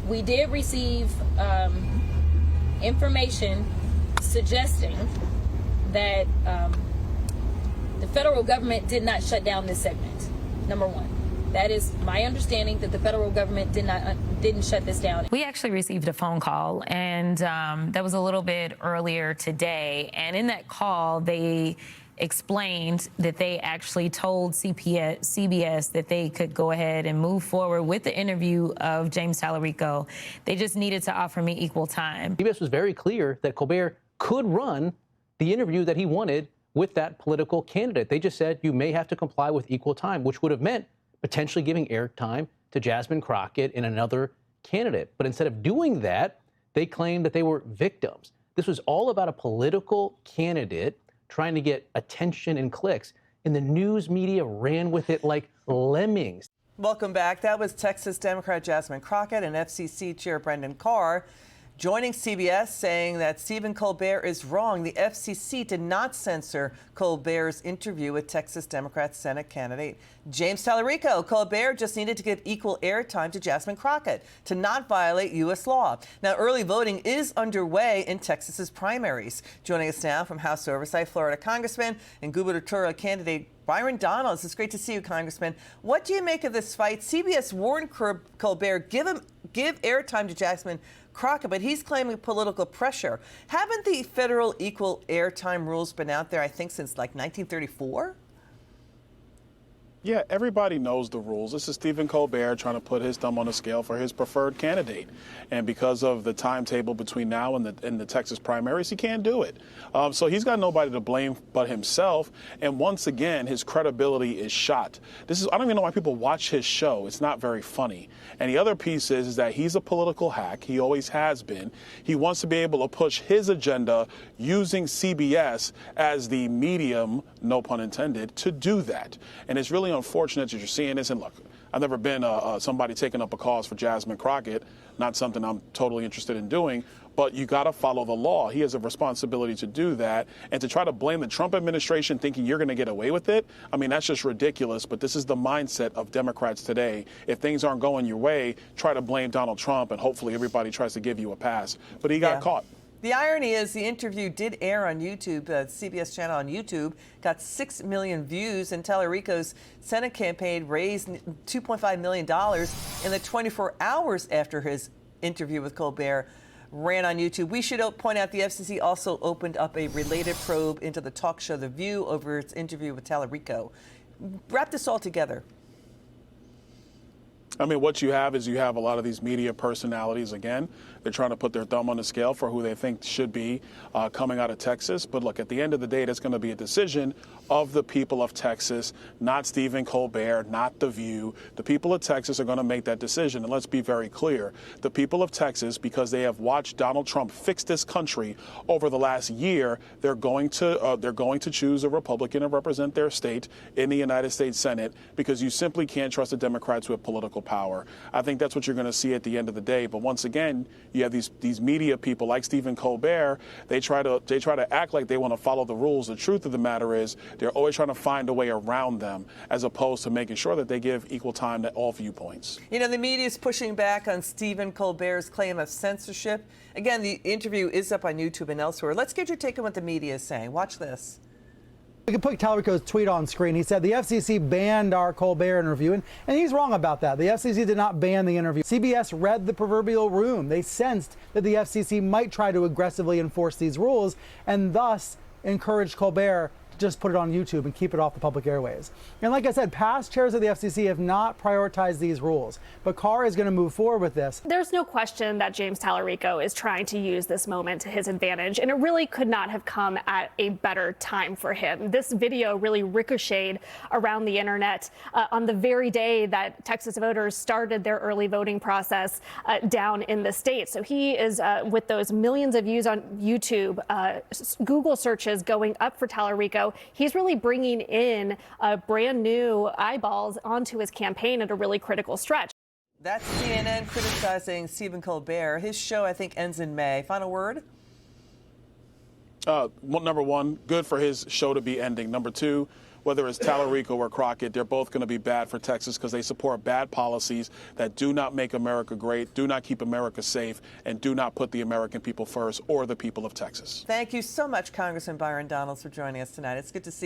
we did receive information suggesting that the federal government did not shut down this segment. Number one, that is my understanding, that the federal government didn't shut this down. We actually received a phone call, and that was a little bit earlier today. And in that call, they explained that they actually told CBS that they could go ahead and move forward with the interview of James Tallarico. They just needed to offer me equal time. CBS was very clear that Colbert could run the interview that he wanted with that political candidate. They just said you may have to comply with equal time, which would have meant potentially giving airtime to Jasmine Crockett and another candidate. But instead of doing that, they claimed that they were victims. This was all about a political candidate trying to get attention and clicks, and the news media ran with it like lemmings. Welcome back. That was Texas Democrat Jasmine Crockett and FCC Chair Brendan Carr joining CBS, saying that Stephen Colbert is wrong. The FCC did not censor Colbert's interview with Texas Democrat Senate candidate James Tallarico. Colbert just needed to give equal airtime to Jasmine Crockett to not violate U.S. law. Now, early voting is underway in Texas's primaries. Joining us now from House Oversight, Florida Congressman and gubernatorial candidate Byron Donalds. It's great to see you, Congressman. What do you make of this fight? CBS warned Colbert, give airtime to Jasmine Crockett, but he's claiming political pressure. Haven't the federal equal airtime rules been out there, I think, since like 1934? Yeah, everybody knows the rules. This is Stephen Colbert trying to put his thumb on the scale for his preferred candidate. And because of the timetable between now and the Texas primaries, he can't do it. So he's got nobody to blame but himself. And once again, his credibility is shot. I don't even know why people watch his show. It's not very funny. And the other piece is that he's a political hack. He always has been. He wants to be able to push his agenda using CBS as the medium, no pun intended, to do that. And it's really unfortunate that you're seeing this. And look, I've never been somebody taking up a cause for Jasmine Crockett, not something I'm totally interested in doing, but you got to follow the law. He has a responsibility to do that. And to try to blame the Trump administration thinking you're going to get away with it, I mean, that's just ridiculous. But this is the mindset of Democrats today. If things aren't going your way, try to blame Donald Trump, and hopefully everybody tries to give you a pass. But he got caught. The irony is the interview did air on YouTube, the CBS channel on YouTube, got 6 million views, and Tallarico's Senate campaign raised $2.5 million in the 24 hours after his interview with Colbert ran on YouTube. We should point out the FCC also opened up a related probe into the talk show The View over its interview with Tallarico. Wrap this all together. I mean, what you have is you have a lot of these media personalities, again, they're trying to put their thumb on the scale for who they think should be coming out of Texas. But look, at the end of the day, that's going to be a decision of the people of Texas, not Stephen Colbert, not The View. The people of Texas are going to make that decision. And let's be very clear. The people of Texas, because they have watched Donald Trump fix this country over the last year, they're going to choose a Republican to represent their state in the United States Senate, because you simply can't trust the Democrats with political power. I think that's what you're going to see at the end of the day. But once again, you have these media people like Stephen Colbert. They try to act like they want to follow the rules. The truth of the matter is they're always trying to find a way around them, as opposed to making sure that they give equal time to all viewpoints. You know, the media is pushing back on Stephen Colbert's claim of censorship. Again, the interview is up on YouTube and elsewhere. Let's get your take on what the media is saying. Watch this. We can put Tallarico's tweet on screen. He said the FCC banned our Colbert interview, and he's wrong about that. The FCC did not ban the interview. CBS read the proverbial room. They sensed that the FCC might try to aggressively enforce these rules, and thus encouraged Colbert to just put it on YouTube and keep it off the public airways. And like I said, past chairs of the FCC have not prioritized these rules, but Carr is going to move forward with this. There's no question that James Tallarico is trying to use this moment to his advantage, and it really could not have come at a better time for him. This video really ricocheted around the internet on the very day that Texas voters started their early voting process down in the state. So he is, with those millions of views on YouTube, Google searches going up for Tallarico, he's really bringing in brand new eyeballs onto his campaign at a really critical stretch. That's CNN criticizing Stephen Colbert. His show, I think, ends in May. Final word? Number one, good for his show to be ending. Number two, whether it's Tallarico or Crockett, they're both going to be bad for Texas because they support bad policies that do not make America great, do not keep America safe, and do not put the American people first or the people of Texas. Thank you so much, Congressman Byron Donalds, for joining us tonight. It's good to see you.